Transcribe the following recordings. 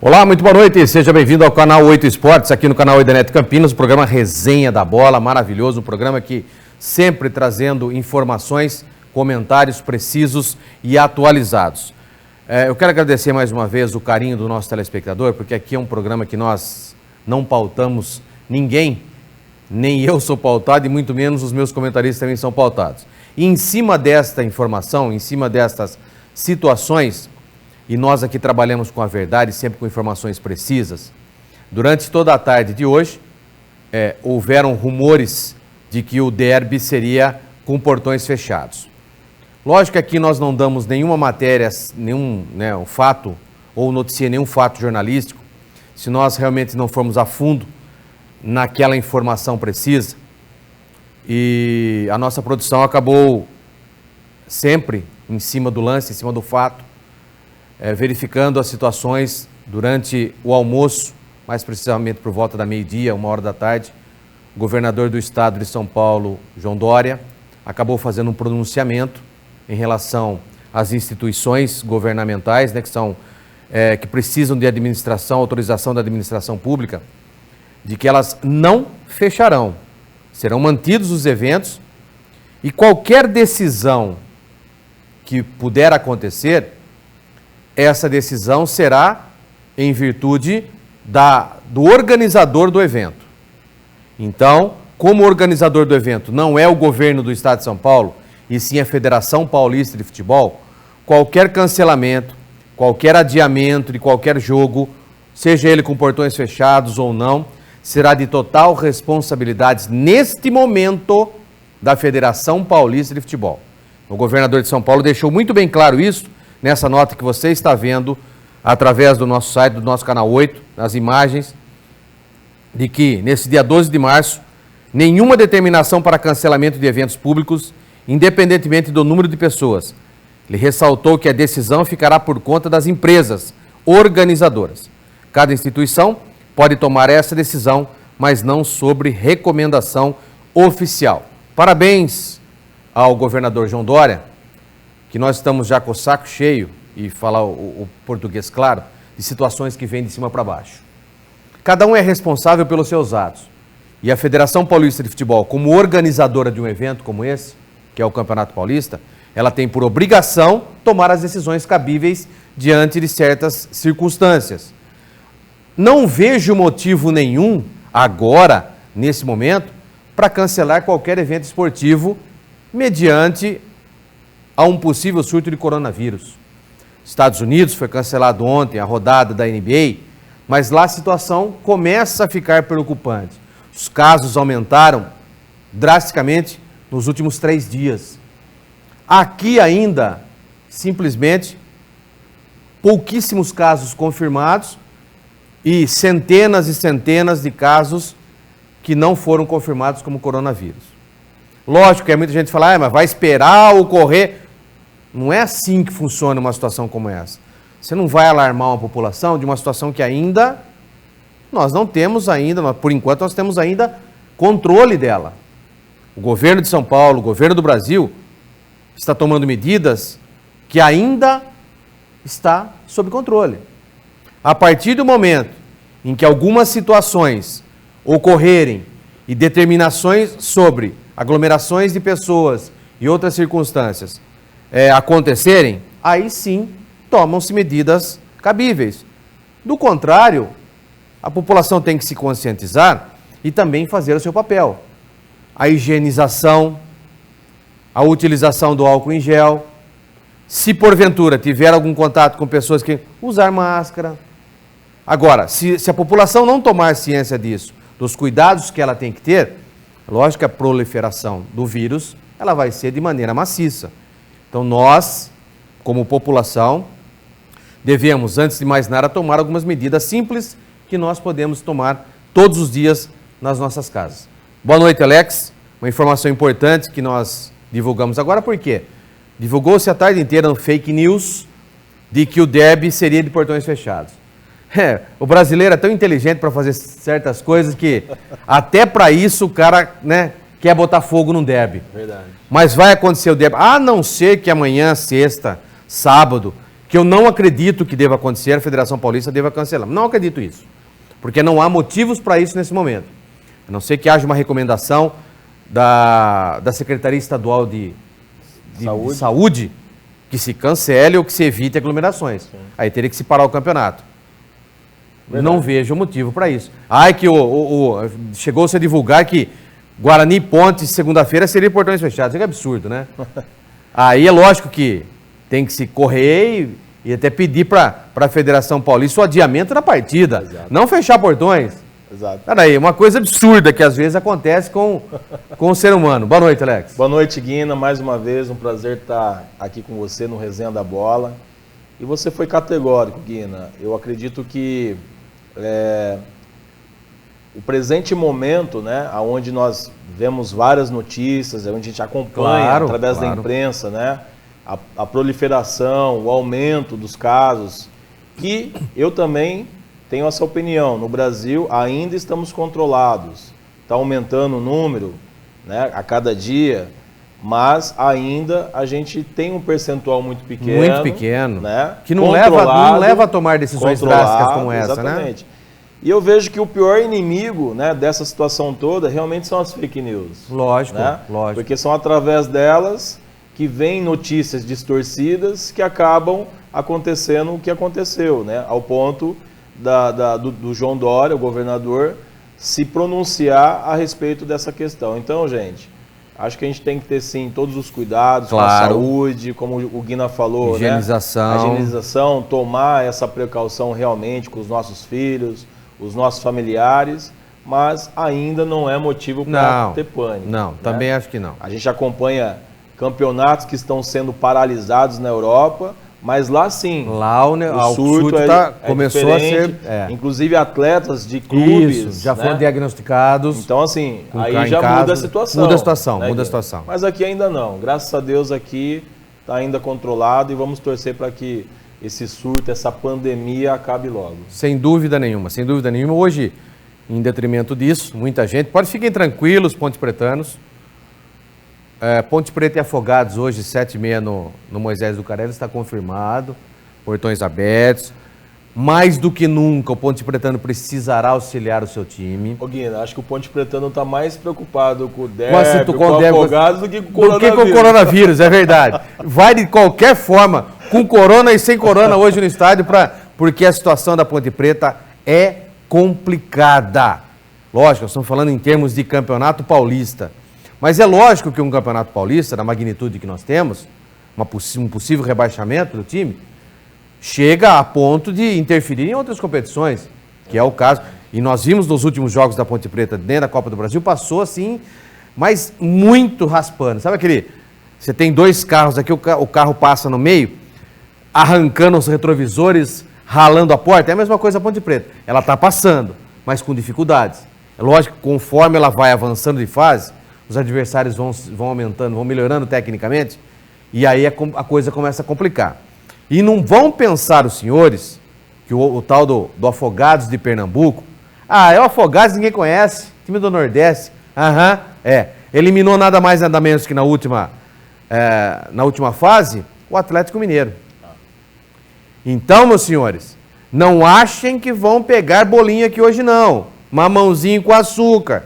Olá, muito boa noite, seja bem-vindo ao canal 8 Esportes, aqui no canal 8 da NET Campinas, o programa Resenha da Bola, maravilhoso, um programa que sempre trazendo informações, comentários precisos e atualizados. Eu quero agradecer mais uma vez o carinho do nosso telespectador, porque aqui é um programa que nós não pautamos ninguém, nem eu sou pautado e muito menos os meus comentaristas também são pautados. E em cima desta informação, em cima destas situações, e nós aqui trabalhamos com a verdade, sempre com informações precisas. Durante toda a tarde de hoje, houveram rumores de que o derby seria com portões fechados. Lógico que aqui nós não damos nenhuma matéria, nenhum fato, ou noticia nenhum fato jornalístico, se nós realmente não formos a fundo naquela informação precisa. E a nossa produção acabou sempre em cima do lance, em cima do fato, verificando as situações durante o almoço, mais precisamente por volta da meio-dia, 1h da tarde. O governador do estado de São Paulo, João Dória, acabou fazendo um pronunciamento em relação às instituições governamentais, que precisam de administração, autorização da administração pública, de que elas não fecharão, serão mantidos os eventos e qualquer decisão que puder acontecer, essa decisão será em virtude do organizador do evento. Então, como organizador do evento não é o governo do estado de São Paulo, e sim a Federação Paulista de Futebol, qualquer cancelamento, qualquer adiamento de qualquer jogo, seja ele com portões fechados ou não, será de total responsabilidade, neste momento, da Federação Paulista de Futebol. O governador de São Paulo deixou muito bem claro isso, nessa nota que você está vendo através do nosso site, do nosso canal 8, nas imagens, de que nesse dia 12 de março, nenhuma determinação para cancelamento de eventos públicos, independentemente do número de pessoas. Ele ressaltou que a decisão ficará por conta das empresas organizadoras. Cada instituição pode tomar essa decisão, mas não sobre recomendação oficial. Parabéns ao governador João Dória, que nós estamos já com o saco cheio, e falar o português claro, de situações que vêm de cima para baixo. Cada um é responsável pelos seus atos. E a Federação Paulista de Futebol, como organizadora de um evento como esse, que é o Campeonato Paulista, ela tem por obrigação tomar as decisões cabíveis diante de certas circunstâncias. Não vejo motivo nenhum, agora, nesse momento, para cancelar qualquer evento esportivo mediante a um possível surto de coronavírus. Estados Unidos foi cancelado ontem a rodada da NBA, mas lá a situação começa a ficar preocupante. Os casos aumentaram drasticamente nos últimos 3 dias. Aqui ainda, simplesmente, pouquíssimos casos confirmados e centenas de casos que não foram confirmados como coronavírus. Lógico que muita gente fala, mas vai esperar ocorrer. Não é assim que funciona uma situação como essa. Você não vai alarmar uma população de uma situação que ainda nós não temos por enquanto nós temos ainda controle dela. O governo de São Paulo, o governo do Brasil está tomando medidas que ainda está sob controle. A partir do momento em que algumas situações ocorrerem e determinações sobre aglomerações de pessoas e outras circunstâncias acontecerem, aí sim tomam-se medidas cabíveis. Do contrário, a população tem que se conscientizar e também fazer o seu papel. A higienização, a utilização do álcool em gel. Se porventura tiver algum contato com pessoas que usar máscara. Agora, se a população não tomar ciência disso, dos cuidados que ela tem que ter, lógico que a proliferação do vírus ela vai ser de maneira maciça. Então nós, como população, devemos, antes de mais nada, tomar algumas medidas simples que nós podemos tomar todos os dias nas nossas casas. Boa noite, Alex. Uma informação importante que nós divulgamos agora, por quê? Divulgou-se a tarde inteira no fake news de que o derby seria de portões fechados. O brasileiro é tão inteligente para fazer certas coisas que até para isso o cara, quer botar fogo num derby. Verdade. Mas vai acontecer o derby, a não ser que amanhã, sexta, sábado, que eu não acredito que deva acontecer, a Federação Paulista deva cancelar. Não acredito isso, porque não há motivos para isso nesse momento. A não ser que haja uma recomendação da Secretaria Estadual de Saúde que se cancele ou que se evite aglomerações. Sim. Aí teria que se parar o campeonato. Verdade. Não vejo motivo para isso. Que chegou-se a divulgar que Guarani e Ponte, segunda-feira, seria portões fechados. Isso é absurdo, né? Aí é lógico que tem que se correr e até pedir para a Federação Paulista o adiamento da partida. Exato. Não fechar portões. Exato. Peraí, uma coisa absurda que às vezes acontece com o ser humano. Boa noite, Alex. Boa noite, Guina. Mais uma vez, um prazer estar aqui com você no Resenha da Bola. E você foi categórico, Guina. Eu acredito que o presente momento, né, onde nós vemos várias notícias, onde a gente acompanha através da imprensa, né, a proliferação, o aumento dos casos, que eu também tenho essa opinião. No Brasil ainda estamos controlados, está aumentando o número, né, a cada dia, mas ainda a gente tem um percentual muito pequeno, né, que não leva a tomar decisões drásticas como essa, exatamente, né? E eu vejo que o pior inimigo, né, dessa situação toda realmente são as fake news. Lógico, né? Lógico. Porque são através delas que vêm notícias distorcidas que acabam acontecendo o que aconteceu, né? Ao ponto do João Dória, o governador, se pronunciar a respeito dessa questão. Então, gente, acho que a gente tem que ter, sim, todos os cuidados com a saúde, como o Guina falou, higienização. Né? A higienização, tomar essa precaução realmente com os nossos filhos, os nossos familiares, mas ainda não é motivo para ter pânico. Não, né? Também acho que não. A gente acompanha campeonatos que estão sendo paralisados na Europa, mas lá sim, o surto começou a ser... Inclusive atletas de clubes... Isso, já foram diagnosticados. Então assim, aí já muda a situação. Muda a situação, né, muda a situação. Mas aqui ainda não. Graças a Deus aqui está ainda controlado e vamos torcer para que esse surto, essa pandemia acabe logo. Sem dúvida nenhuma, sem dúvida nenhuma. Hoje, em detrimento disso, muita gente... Fiquem tranquilos, Ponte Pretanos. Ponte Preta e Afogados hoje, 7h30 no Moisés do Carelli, está confirmado. Portões abertos. Mais do que nunca, o Ponte Pretano precisará auxiliar o seu time. Ô Guina, acho que o Ponte Pretano está mais preocupado com o derby, com o Afogados do que com o coronavírus. Do que com o coronavírus, é verdade. Vai de qualquer forma, com corona e sem corona hoje no estádio, porque a situação da Ponte Preta é complicada. Lógico, nós estamos falando em termos de campeonato paulista. Mas é lógico que um campeonato paulista, na magnitude que nós temos, um possível rebaixamento do time, chega a ponto de interferir em outras competições, que é o caso. E nós vimos nos últimos jogos da Ponte Preta, dentro da Copa do Brasil, passou assim, mas muito raspando. Sabe aquele... Você tem dois carros aqui, o carro passa no meio, arrancando os retrovisores, ralando a porta. É a mesma coisa a Ponte Preta. Ela está passando, mas com dificuldades. É lógico que conforme ela vai avançando de fase, os adversários vão aumentando, vão melhorando tecnicamente, e aí a coisa começa a complicar. E não vão pensar os senhores que o tal do Afogados de Pernambuco, é o Afogados, ninguém conhece, time do Nordeste, eliminou nada mais nada menos que na última fase o Atlético Mineiro. Então, meus senhores, não achem que vão pegar bolinha aqui hoje não, mamãozinho com açúcar.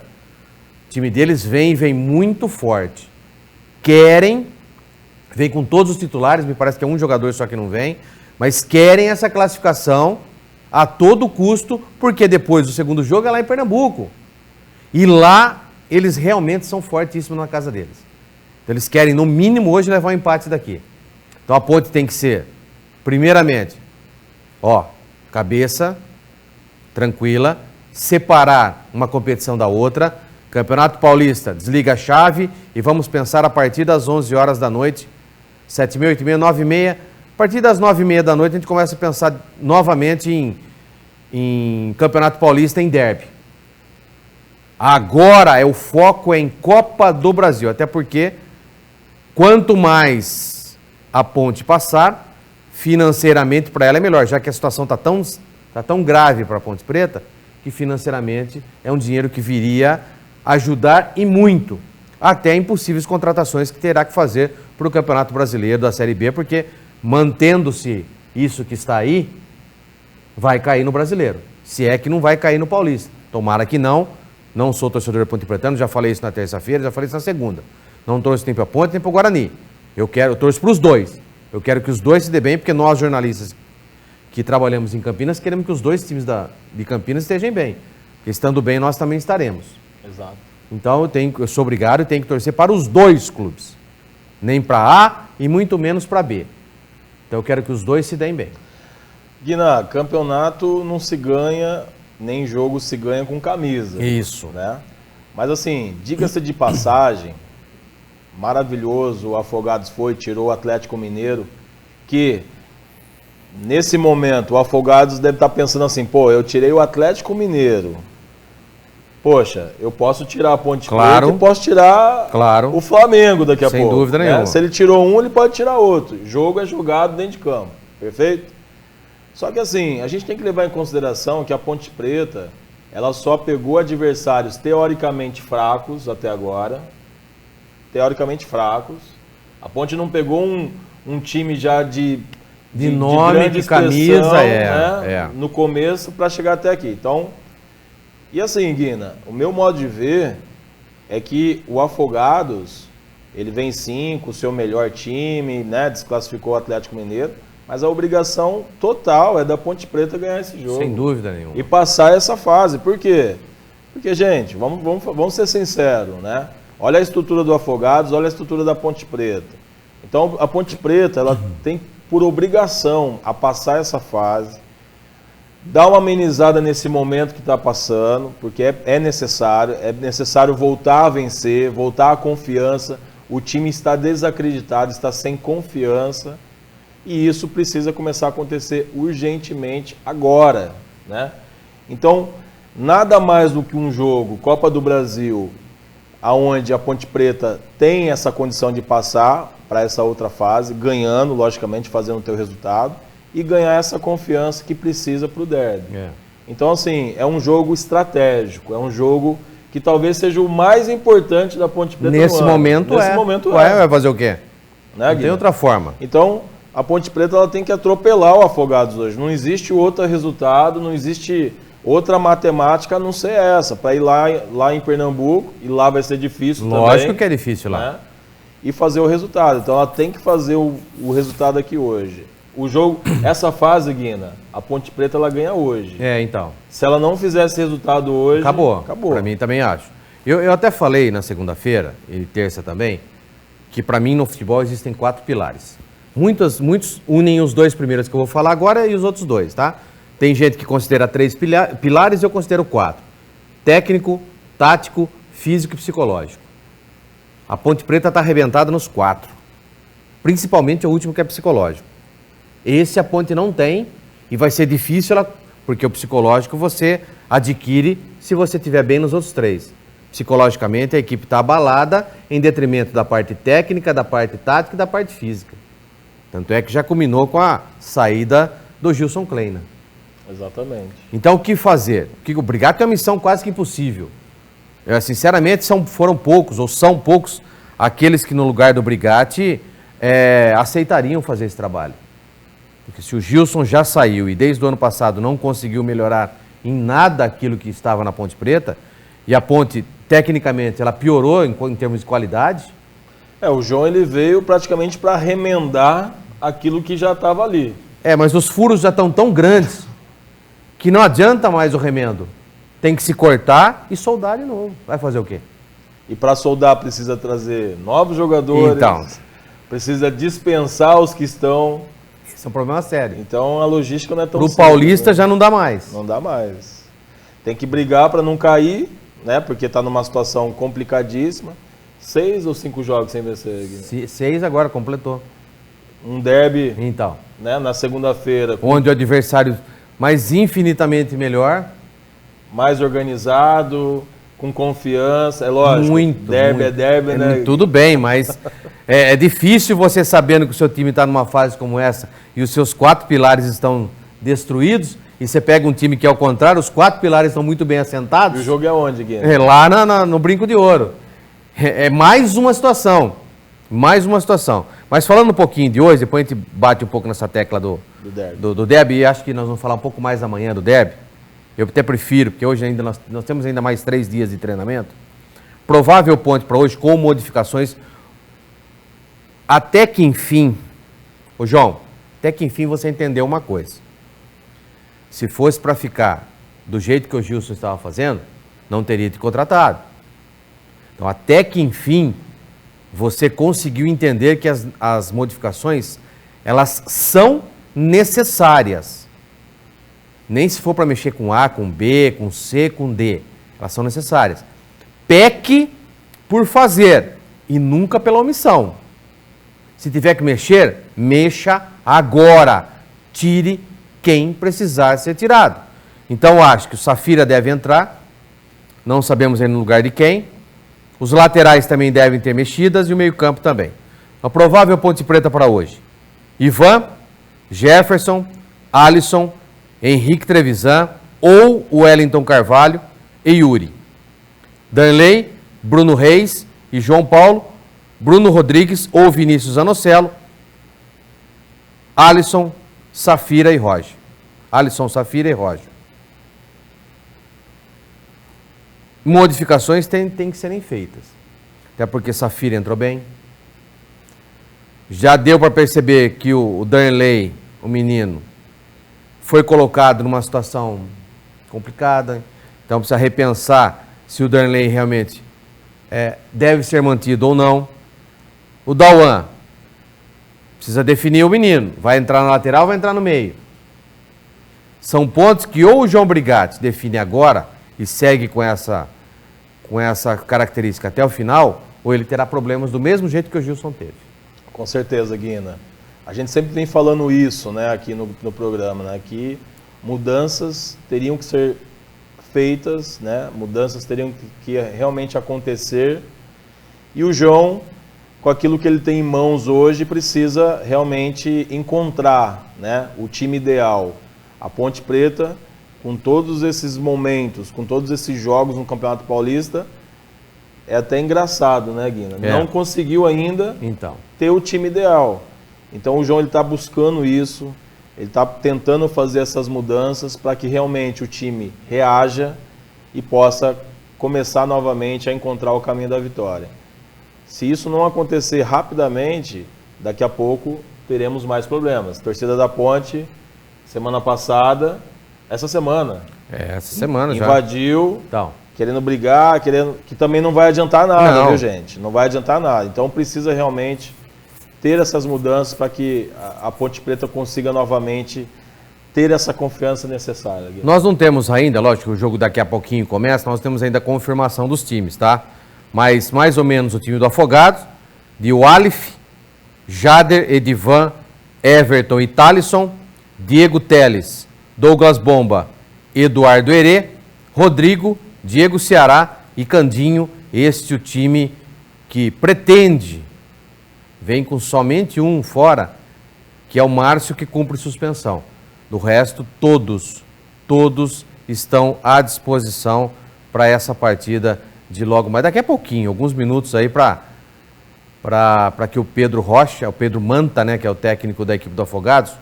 O time deles vem muito forte. Vem com todos os titulares, me parece que é um jogador só que não vem, mas querem essa classificação a todo custo, porque depois do segundo jogo é lá em Pernambuco. E lá eles realmente são fortíssimos na casa deles. Então eles querem, no mínimo, hoje levar um empate daqui. Então a Ponte tem que ser, primeiramente, cabeça tranquila, separar uma competição da outra. Campeonato Paulista, desliga a chave e vamos pensar a partir das 11 horas da noite, 7h30, 8h30, 9h30. A partir das 9h30 da noite a gente começa a pensar novamente em Campeonato Paulista, em derby. Agora o foco é em Copa do Brasil, até porque quanto mais a Ponte passar, financeiramente para ela é melhor, já que a situação está tão grave para a Ponte Preta, que financeiramente é um dinheiro que viria ajudar e muito, até impossíveis contratações que terá que fazer para o Campeonato Brasileiro da Série B, porque mantendo-se isso que está aí, vai cair no Brasileiro. Se é que não vai cair no Paulista. Tomara que não. Não sou torcedor da Ponte Pretano, já falei isso na terça-feira, já falei isso na segunda. Não torço nem para a Ponte, nem para o Guarani. Eu torço para os dois. Eu quero que os dois se dê bem, porque nós, jornalistas que trabalhamos em Campinas, queremos que os dois times de Campinas estejam bem. Porque estando bem, nós também estaremos. Exato. Então, eu sou obrigado e tenho que torcer para os dois clubes. Nem para A e muito menos para B. Então, eu quero que os dois se deem bem. Guiná, campeonato não se ganha, nem jogo se ganha com camisa. Isso. Né? Mas assim, diga-se de passagem, maravilhoso, o Afogados tirou o Atlético Mineiro, que nesse momento o Afogados deve estar pensando assim, pô, eu tirei o Atlético Mineiro, poxa, eu posso tirar a Ponte Preta e posso tirar o Flamengo daqui a pouco. Sem dúvida nenhuma. Se ele tirou um, ele pode tirar outro. Jogo é jogado dentro de campo, perfeito? Só que assim, a gente tem que levar em consideração que a Ponte Preta, ela só pegou adversários teoricamente fracos até agora. Teoricamente fracos. A Ponte não pegou um time já de nome, de camisa, no começo para chegar até aqui. Então, e assim, Guina, o meu modo de ver é que o Afogados, ele vem sim com o seu melhor time, né, desclassificou o Atlético Mineiro, mas a obrigação total é da Ponte Preta ganhar esse jogo. Sem dúvida nenhuma. E passar essa fase. Por quê? Porque, gente, vamos ser sinceros, né? Olha a estrutura do Afogados, olha a estrutura da Ponte Preta. Então, a Ponte Preta, ela tem por obrigação a passar essa fase, dar uma amenizada nesse momento que está passando, porque é necessário voltar a vencer, voltar a confiança. O time está desacreditado, está sem confiança, e isso precisa começar a acontecer urgentemente agora, né? Então, nada mais do que um jogo, Copa do Brasil, aonde a Ponte Preta tem essa condição de passar para essa outra fase, ganhando, logicamente, fazendo o teu resultado, e ganhar essa confiança que precisa para o derby. Então, assim, é um jogo estratégico, é um jogo que talvez seja o mais importante da Ponte Preta nesse momento. Nesse momento vai fazer o quê? Né, não tem outra forma. Então, a Ponte Preta ela tem que atropelar o Afogados hoje. Não existe outro resultado, não existe outra matemática a não ser essa, para ir lá em Pernambuco, e lá vai ser difícil também. Lógico que é difícil lá. Né? E fazer o resultado. Então ela tem que fazer o resultado aqui hoje. O jogo, essa fase, Guina, a Ponte Preta ela ganha hoje. Então. Se ela não fizesse resultado hoje, acabou. Para mim também acho. Eu até falei na segunda-feira, e terça também, que para mim no futebol existem 4 pilares. Muitos unem os 2 primeiros que eu vou falar agora e os outros 2, tá? Tem gente que considera 3 pilares, eu considero 4. Técnico, tático, físico e psicológico. A Ponte Preta está arrebentada nos 4. Principalmente o último, que é psicológico. Esse a Ponte não tem e vai ser difícil, porque o psicológico você adquire se você estiver bem nos outros 3. Psicologicamente a equipe está abalada em detrimento da parte técnica, da parte tática e da parte física. Tanto é que já culminou com a saída do Gilson Kleina. Exatamente. Então o que fazer? O Brigatti tem uma missão quase que impossível. Sinceramente foram poucos, ou são poucos, aqueles que no lugar do Brigatti aceitariam fazer esse trabalho. Porque se o Gilson já saiu e desde o ano passado não conseguiu melhorar em nada aquilo que estava na Ponte Preta, e a Ponte, tecnicamente, ela piorou em termos de qualidade. O João ele veio praticamente para remendar aquilo que já estava ali. Mas os furos já estão tão grandes que não adianta mais o remendo. Tem que se cortar e soldar de novo. Vai fazer o quê? E para soldar precisa trazer novos jogadores, precisa dispensar os que estão. Isso é um problema sério. Então a logística não é tão simples. Pro Paulista já não dá mais. Não dá mais. Tem que brigar para não cair, né? Porque está numa situação complicadíssima. 6 ou 5 jogos sem vencer? 6 agora, completou. Um derby, então, né? Na segunda-feira. Onde o adversário mais infinitamente melhor. Mais organizado, com confiança, é lógico. Derby é derby, né? Tudo bem, mas é difícil você sabendo que o seu time está numa fase como essa e os seus 4 pilares estão destruídos, e você pega um time que, ao contrário, os 4 pilares estão muito bem assentados. E o jogo é onde, Guilherme? Lá no Brinco de Ouro. É mais uma situação. Mais uma situação. Mas falando um pouquinho de hoje, depois a gente bate um pouco nessa tecla do derby, e acho que nós vamos falar um pouco mais amanhã do derby. Eu até prefiro, porque hoje ainda nós temos ainda mais 3 dias de treinamento. Provável ponte para hoje com modificações. Até que enfim, ô João, até que enfim você entendeu uma coisa. Se fosse para ficar do jeito que o Gilson estava fazendo, não teria te contratado. Então, até que enfim, você conseguiu entender que as modificações, elas são necessárias. Nem se for para mexer com A, com B, com C, com D. Elas são necessárias. Peque por fazer e nunca pela omissão. Se tiver que mexer, mexa agora. Tire quem precisar ser tirado. Então, acho que o Safira deve entrar. Não sabemos ainda no lugar de quem. Os laterais também devem ter mexidas e o meio-campo também. A provável Ponte Preta para hoje: Ivan, Jefferson, Alisson, Henrique Trevisan ou Wellington Carvalho e Yuri. Darley, Bruno Reis e João Paulo, Bruno Rodrigues ou Vinícius Anocelo, Alisson, Safira e Roger. Alisson, Safira e Roger. Modificações têm que serem feitas. Até porque Safira entrou bem. Já deu para perceber que o Darley, o menino, foi colocado numa situação complicada. Então precisa repensar se o Darley realmente deve ser mantido ou não. O Dauan precisa definir o menino. Vai entrar na lateral ou vai entrar no meio? São pontos que ou o João Brigatti define agora e segue com essa característica até o final, ou ele terá problemas do mesmo jeito que o Gilson teve. Com certeza, Guina. A gente sempre vem falando isso, né, aqui no programa, né, que mudanças teriam que ser feitas, né, mudanças teriam que realmente acontecer, e o João, com aquilo que ele tem em mãos hoje, precisa realmente encontrar, né, o time ideal. A Ponte Preta, com todos esses momentos, com todos esses jogos no Campeonato Paulista, é até engraçado, né, Guina? Não conseguiu ainda ter o time ideal. Então o João está buscando isso, ele está tentando fazer essas mudanças para que realmente o time reaja e possa começar novamente a encontrar o caminho da vitória. Se isso não acontecer rapidamente, daqui a pouco teremos mais problemas. Torcida da Ponte, semana passada... Essa semana já invadiu, querendo brigar, que também não vai adiantar nada, viu, gente? Não vai adiantar nada. Então precisa realmente ter essas mudanças para que a Ponte Preta consiga novamente ter essa confiança necessária. Nós não temos ainda, lógico, o jogo daqui a pouquinho começa, nós temos ainda a confirmação dos times, tá? Mas mais ou menos o time do Afogados, de Walif, Jader, Edivan, Everton e Thalisson, Diego Teles, Douglas Bomba, Eduardo Herê, Rodrigo, Diego Ceará e Candinho. Este é o time que pretende, vem com somente um fora, que é o Márcio, que cumpre suspensão. Do resto, todos estão à disposição para essa partida de logo mais. Daqui a pouquinho, alguns minutos aí para que o Pedro Rocha, o Pedro Manta, né, que é o técnico da equipe do Afogados,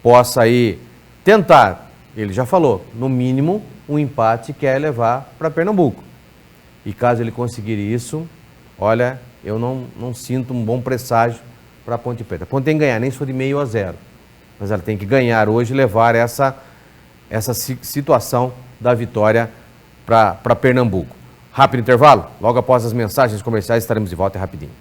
possa aí tentar, ele já falou, no mínimo, um empate quer levar para Pernambuco. E caso ele conseguir isso, olha, eu não sinto um bom presságio para a Ponte Preta. A Ponte tem que ganhar, nem se for de 0-0. Mas ela tem que ganhar hoje e levar essa situação da vitória para Pernambuco. Rápido intervalo, logo após as mensagens comerciais estaremos de volta rapidinho.